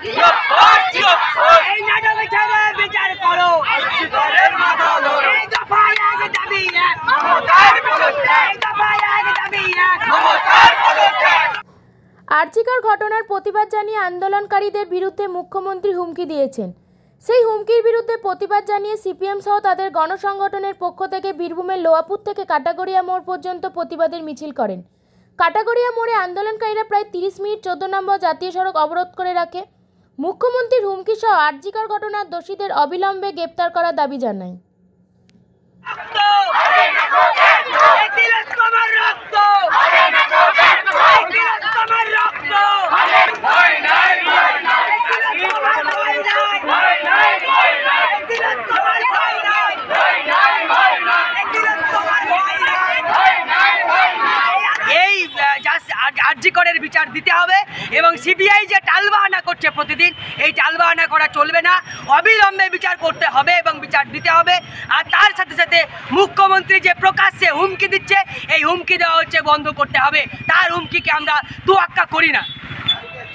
এই নাটক ছেড়ে বিচার করো। এই দফায় এক দাবি এক, এই দফায় এক দাবি এক। আরজিকর ঘটনার প্রতিবাদ জানিয়ে আন্দোলনকারীদের বিরুদ্ধে মুখ্যমন্ত্রী হুমকি দিয়েছেন। সেই হুমকির বিরুদ্ধে প্রতিবাদ জানিয়ে সিপিএম সহ তাদের গণসংগঠনের পক্ষ থেকে বীরভূমের লোয়াপুর থেকে কাটাগড়িয়া মোড় পর্যন্ত প্রতিবাদের মিছিল করেন। কাটাগড়িয়া মোড়ে আন্দোলনকারীরা প্রায় 30 মিনিট 14 নম্বর জাতীয় সড়ক অবরোধ করে রাখে। মুখ্যমন্ত্রীর হুমকি সহ আরজিকর ঘটনার দোষীদের অবিলম্বে গ্রেপ্তার করার দাবি জানায়। আরজিকরের বিচার দিতে হবে এবং সিবিআই যে টালবাহানা করছে প্রতিদিন, এই টালবাহানা করা চলবে না। অবিলম্বে বিচার করতে হবে এবং বিচার দিতে হবে। আর তার সাথে সাথে মুখ্যমন্ত্রী যে প্রকাশ্যে হুমকি দিচ্ছে, এই হুমকি দেওয়া হচ্ছে বন্ধ করতে হবে। তার হুমকিকে আমরা তোয়াক্কা করি না।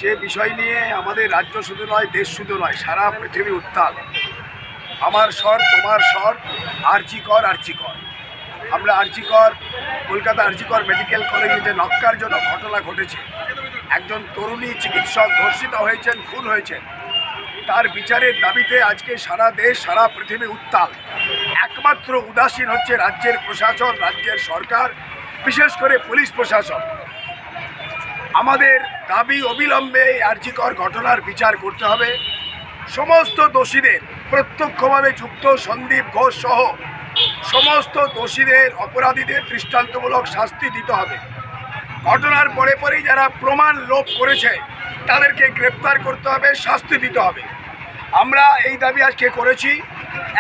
যে বিষয় নিয়ে আমাদের রাজ্য শুধু নয়, দেশ শুধু নয়, সারা পৃথিবী উত্তাল। আমার স্বর, তোমার স্বর, আরজিকর আরজিকর। আমরা আরজিকর, কলকাতা আরজিকর মেডিকেল কলেজে যে নক্কারজনক ঘটনা ঘটেছে, একজন তরুণী চিকিৎসক ধর্ষিত হয়েছেন, খুন হয়েছেন, তার বিচারের দাবিতে আজকে সারা দেশ, সারা পৃথিবী উত্তাল। একমাত্র উদাসীন হচ্ছে রাজ্যের প্রশাসন, রাজ্যের সরকার, বিশেষ করে পুলিশ প্রশাসন। আমাদের দাবি অবিলম্বে আরজিকর ঘটনার বিচার করতে হবে। সমস্ত দোষীদের, প্রত্যক্ষভাবে যুক্ত সন্দীপ ঘোষ সহ সমস্ত দোষীদের, অপরাধীদের দৃষ্টান্তমূলক শাস্তি দিতে হবে। ঘটনার পরে পরেই যারা প্রমাণ লোপ করেছে তাদেরকে গ্রেপ্তার করতে হবে, শাস্তি দিতে হবে। আমরা এই দাবি আজকে করেছি।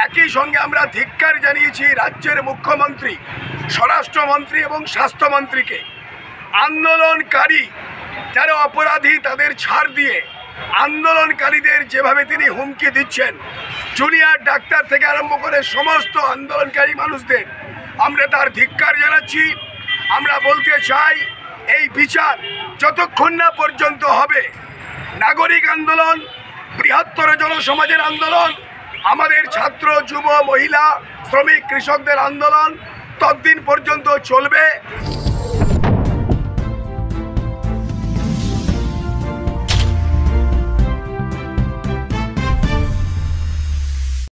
একই সঙ্গে আমরা ধিক্কার জানিয়েছি রাজ্যের মুখ্যমন্ত্রী, স্বরাষ্ট্রমন্ত্রী এবং স্বাস্থ্যমন্ত্রীকে। আন্দোলনকারী যারা অপরাধী তাদের ছাড় দিয়ে আন্দোলনকারীদের যেভাবে তিনি হুমকি দিচ্ছেন, জুনিয়র ডাক্তার থেকে আরম্ভ করে সমস্ত আন্দোলনকারী মানুষদের আমরা তার ধিক্কার জানাচ্ছি। আমরা বলতে চাই, এই বিচার যতক্ষণ না পর্যন্ত হবে, নাগরিক আন্দোলন, বৃহত্তর জনসমাজের আন্দোলন, আমাদের ছাত্র, যুব, মহিলা, শ্রমিক, কৃষকদের আন্দোলন ততদিন পর্যন্ত চলবে।